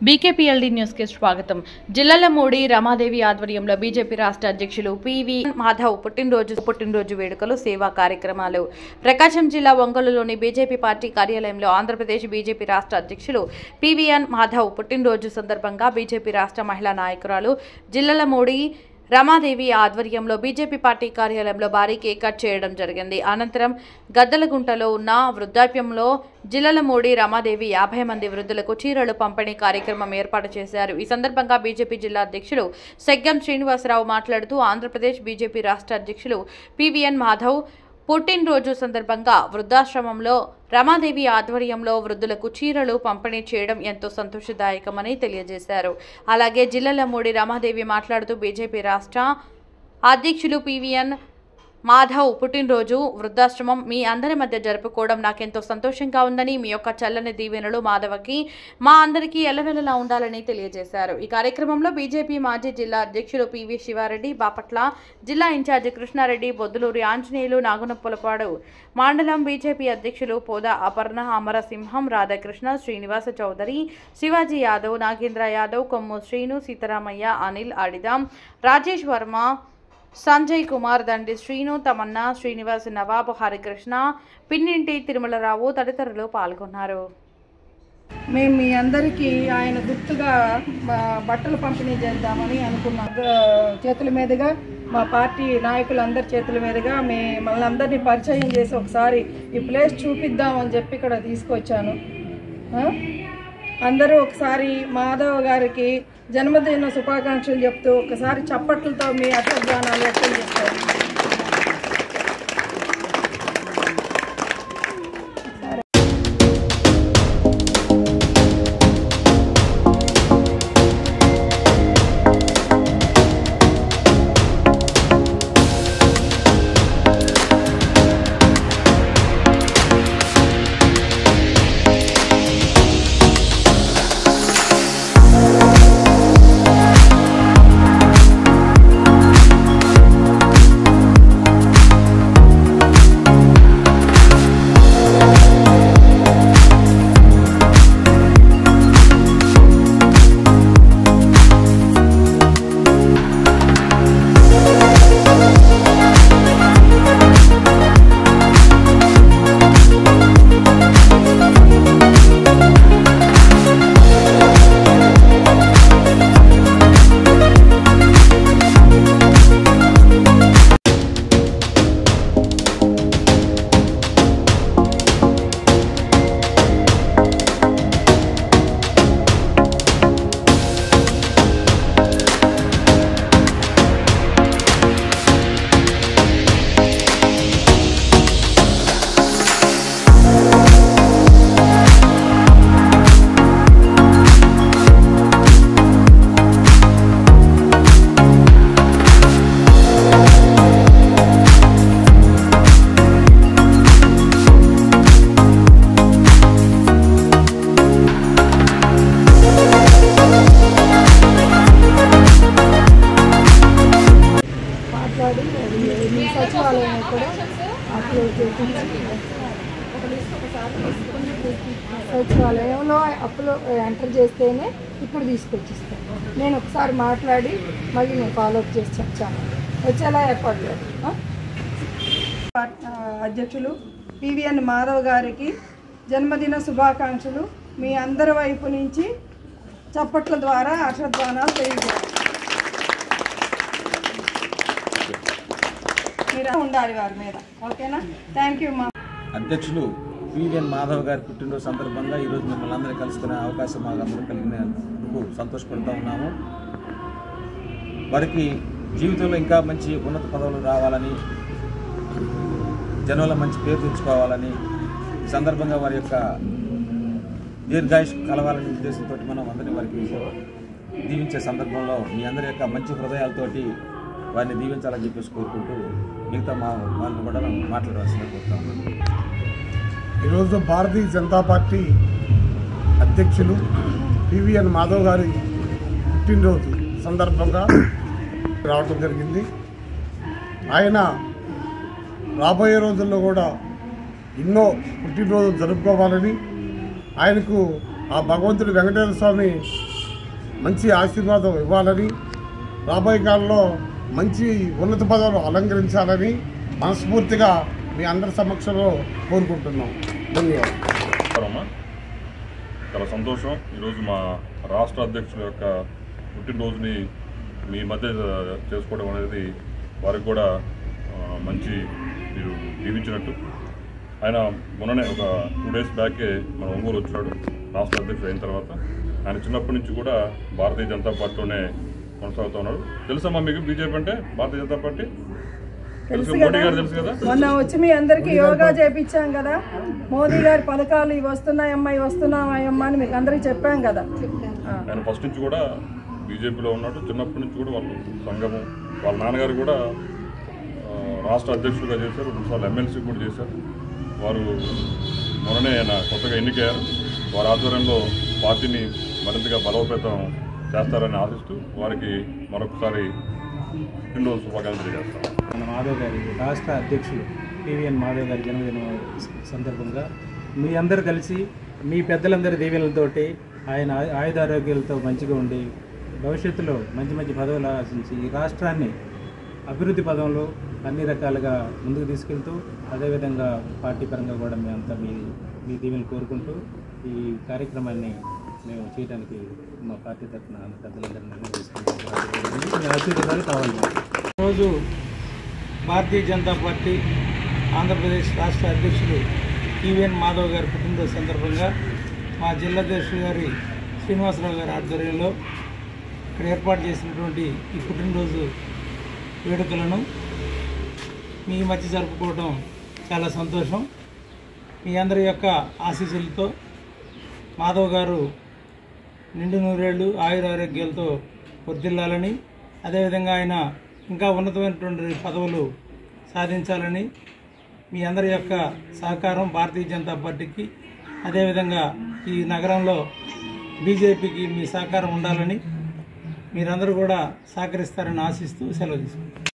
బీకేపీఎల్డీ news కి స్వాగతం. జిల్లాల మోడీ రమాదేవి ఆధ్వర్యంలో బీజేపీ రాష్ట్ర అధ్యక్షులు పివి మాధవ్ పుట్టినరోజు వేడుకలు సేవా కార్యక్రమాలు. ప్రకాశం జిల్లా ఒంగోలులోని బీజేపీ పార్టీ కార్యాలయంలో ఆంధ్రప్రదేశ్ బీజేపీ రాష్ట్ర అధ్యక్షులు పివిఎన్ మాధవ్ పుట్టినరోజు సందర్భంగా బీజేపీ రాష్ట్ర మహిళా నాయకురాలు జిల్లాల మోడీ రమాదేవి ఆధ్వర్యంలో బీజేపీ పార్టీ కార్యాలయంలో భారీ కేక్ కట్ చేయడం జరిగింది. అనంతరం గద్దలగుంటలో ఉన్న వృద్ధాప్యంలో జిల్లాల మోడీ రమాదేవి 50 మంది వృద్ధులకు చీరలు పంపిణీ కార్యక్రమం ఏర్పాటు చేశారు. ఈ సందర్భంగా బీజేపీ జిల్లా అధ్యక్షులు సెగ్గం శ్రీనివాసరావు మాట్లాడుతూ ఆంధ్రప్రదేశ్ బీజేపీ రాష్ట్ర అధ్యక్షులు పివిఎన్ మాధవ్ పుట్టినరోజు సందర్భంగా వృద్ధాశ్రమంలో రమాదేవి ఆధ్వర్యంలో వృద్ధులకు చీరలు పంపిణీ చేయడం ఎంతో సంతోషదాయకమని తెలియజేశారు. అలాగే జిల్లాల మోడీ రమాదేవి మాట్లాడుతూ బీజేపీ రాష్ట్ర అధ్యక్షులు పివిఎన్ మాధవ్ పుట్టినరోజు వృద్ధాశ్రమం మీ అందరి మధ్య జరుపుకోవడం నాకెంతో సంతోషంగా ఉందని, మీ యొక్క చల్లని దీవెనలు మాధవకి మా అందరికీ ఎల్లవెల్లలా ఉండాలని తెలియజేశారు. ఈ కార్యక్రమంలో బీజేపీ మాజీ జిల్లా అధ్యక్షులు పివి శివారెడ్డి, బాపట్ల జిల్లా ఇన్ఛార్జి కృష్ణారెడ్డి, బొద్దులూరి ఆంజనేయులు, నాగునప్పలపాడు మండలం బీజేపీ అధ్యక్షులు పోదా అపర్ణ, అమరసింహం, రాధాకృష్ణ, శ్రీనివాస చౌదరి, శివాజీ యాదవ్, నాగేంద్ర యాదవ్, కొమ్ము శ్రీను, సీతారామయ్య, అనిల్ అడిదాం, రాజేష్ వర్మ, సంజయ్ కుమార్, దండి శ్రీను, తమన్నా, శ్రీనివాస్, నవాబ్, హరికృష్ణ, పిన్నింటి తిరుమలరావు తదితరులు పాల్గొన్నారు. మేము మీ అందరికీ ఆయన గుర్తుగా బట్టలు పంపిణీ చేద్దామని అనుకున్నాం. చేతుల మీదుగా మా పార్టీ నాయకులందరి చేతుల మీదుగా మమ్మల్ని అందరినీ పరిచయం చేసి ఒకసారి ఈ ప్లేస్ చూపిద్దామని చెప్పి ఇక్కడ తీసుకొచ్చాను. అందరూ ఒకసారి మాధవ్ గారికి జన్మదిన శుభాకాంక్షలు చెప్తూ ఒకసారి చప్పట్లతో మీ అభిప్రాయాలు వ్యక్తం చేస్తారు. సచివాలయం కూడా అప్లోడ్ చేసి సచివాలయంలో ఎంటర్ చేస్తేనే ఇప్పుడు తీసుకొచ్చిస్తాను. నేను ఒకసారి మాట్లాడి మళ్ళీ నేను ఫాలోఅప్ చేసి చెప్తాను. వచ్చేలా ఏర్పాటు లేదు. అధ్యక్షులు పివిఎన్ మాధవ్ గారికి జన్మదిన శుభాకాంక్షలు మీ అందరి వైపు నుంచి చప్పట్ల ద్వారా హర్షధ్వానాలు తెలియజేయాలి. మీరు ఉండాలి వారి మీద. ఓకేనా? Thank you. మా అధ్యక్షులు పివిఎన్ మాధవ్ గారి పుట్టినరోజు సందర్భంగా ఈరోజు మిమ్మల్ని అందరూ కలుసుకునే అవకాశం మాకు అందరూ కలిగినందుకు సంతోషపడుతూ ఉన్నాము. వారికి జీవితంలో ఇంకా మంచి ఉన్నత పదవులు రావాలని, జనంలో మంచి పేరు తెచ్చుకోవాలని, ఈ సందర్భంగా వారి యొక్క దీర్ఘాయుష్ కలవాలనే ఉద్దేశంతో మనం అందరినీ వారికి దీవించే సందర్భంలో మీ అందరి యొక్క మంచి హృదయాలతోటి వారిని దీవించాలని చెప్పేసి కోరుకుంటూ మిగతా వాళ్ళని కూడా మాట్లాడవలసిందిగా కోరుతాము. ఈరోజు భారతీయ జనతా పార్టీ అధ్యక్షులు పివిఎన్ మాధవ్ గారి పుట్టినరోజు సందర్భంగా రావడం జరిగింది. ఆయన రాబోయే రోజుల్లో కూడా ఎన్నో పుట్టినరోజులు జరుపుకోవాలని, ఆయనకు ఆ భగవంతుడు వెంకటేశ్వర స్వామి మంచి ఆశీర్వాదం ఇవ్వాలని, రాబోయే కాలంలో మంచి ఉన్నత పదవులు అలంకరించాలని మనస్ఫూర్తిగా మీ అందరి సమక్షంలో కోరుకుంటున్నాం. ధన్యవాదాలు. చాలా సంతోషం. ఈరోజు మా రాష్ట్ర అధ్యక్షుల యొక్క పుట్టినరోజుని మీ మధ్య చేసుకోవడం అనేది వారికి కూడా మంచి మీరు దీవించినట్టు. ఆయన మొన్ననే ఒక 2 days బ్యాకే మన ఒంగోలు వచ్చాడు రాష్ట్ర అధ్యక్షుడు అయిన తర్వాత. ఆయన చిన్నప్పటి నుంచి కూడా భారతీయ జనతా పార్టీలోనే కొనసాగుతూ ఉన్నాడు. తెలుసమ్మా మీకు బీజేపీ అంటే? భారతీయ జనతా పార్టీ తెలుసు, మోడీ గారు తెలుసు కదా. మొన్న వచ్చి మీ అందరికీ యోగా చేపించాం కదా, మోదీ గారి పథకాలు ఇవి వస్తున్నాయమ్మా ఇవి వస్తున్నాయమ్మా అని మీకు అందరికీ చెప్పాం కదా. ఆయన ఫస్ట్ నుంచి కూడా బీజేపీలో ఉన్నాడు. చిన్నప్పటి నుంచి కూడా వాళ్ళు సంఘము, వాళ్ళ నాన్నగారు కూడా రాష్ట్ర అధ్యక్షుడిగా చేశారు, 2 సార్లు ఎమ్మెల్సీ కూడా చేశారు. వారు మొన్ననే ఆయన కొత్తగా ఎన్నికయ్యారు. వారి ఆధ్వర్యంలో పార్టీని మరింతగా బలోపేతం చేస్తారని ఆశిస్తూ వారికి మరొకసారి పుట్టినరోజు శుభాకాంక్షలు చేస్తాం. మన మాధవ్ గారి రాష్ట్ర అధ్యక్షులు పివిఎన్ మాధవ్ గారి జన్మదినం సందర్భంగా మీ అందరూ కలిసి మీ పెద్దలందరి దీవెనలతోటి ఆయన ఆయుధారోగ్యాలతో మంచిగా ఉండి భవిష్యత్తులో మంచి మంచి పదవులు ఆశించి ఈ రాష్ట్రాన్ని అభివృద్ధి పదంలో అన్ని రకాలుగా ముందుకు తీసుకెళ్తూ, అదేవిధంగా పార్టీ పరంగా కూడా మేమంతా మీ దీవెనలు కోరుకుంటూ ఈ కార్యక్రమాన్ని మేము చేయడానికి మా పార్టీ తరఫున పెద్దలందరూ నిర్ణయం తీసుకుంటాం. మీ ఆశీర్వాదాలు కావాలి. ఈరోజు భారతీయ జనతా పార్టీ ఆంధ్రప్రదేశ్ రాష్ట్ర అధ్యక్షులు పివిఎన్ మాధవ్ గారి పుట్టినరోజు సందర్భంగా మా జిల్లా అధ్యక్షులు గారి శ్రీనివాసరావు గారి ఆధ్వర్యంలో ఇక్కడ ఏర్పాటు చేసినటువంటి ఈ పుట్టినరోజు వేడుకలను మీ మధ్య జరుపుకోవడం చాలా సంతోషం. మీ అందరి యొక్క ఆశీస్సులతో మాధవ్ గారు నిండు నూరేళ్లు ఆయురారోగ్యాలతో వర్ధిల్లాలని, అదేవిధంగా ఆయన ఇంకా ఉన్నతమైనటువంటి పదవులు సాధించాలని మీ అందరి యొక్క సహకారం భారతీయ జనతా పార్టీకి, అదేవిధంగా ఈ నగరంలో బీజేపీకి మీ సహకారం ఉండాలని మీరందరూ కూడా సహకరిస్తారని ఆశిస్తూ సెలవు తీసుకుంటాం.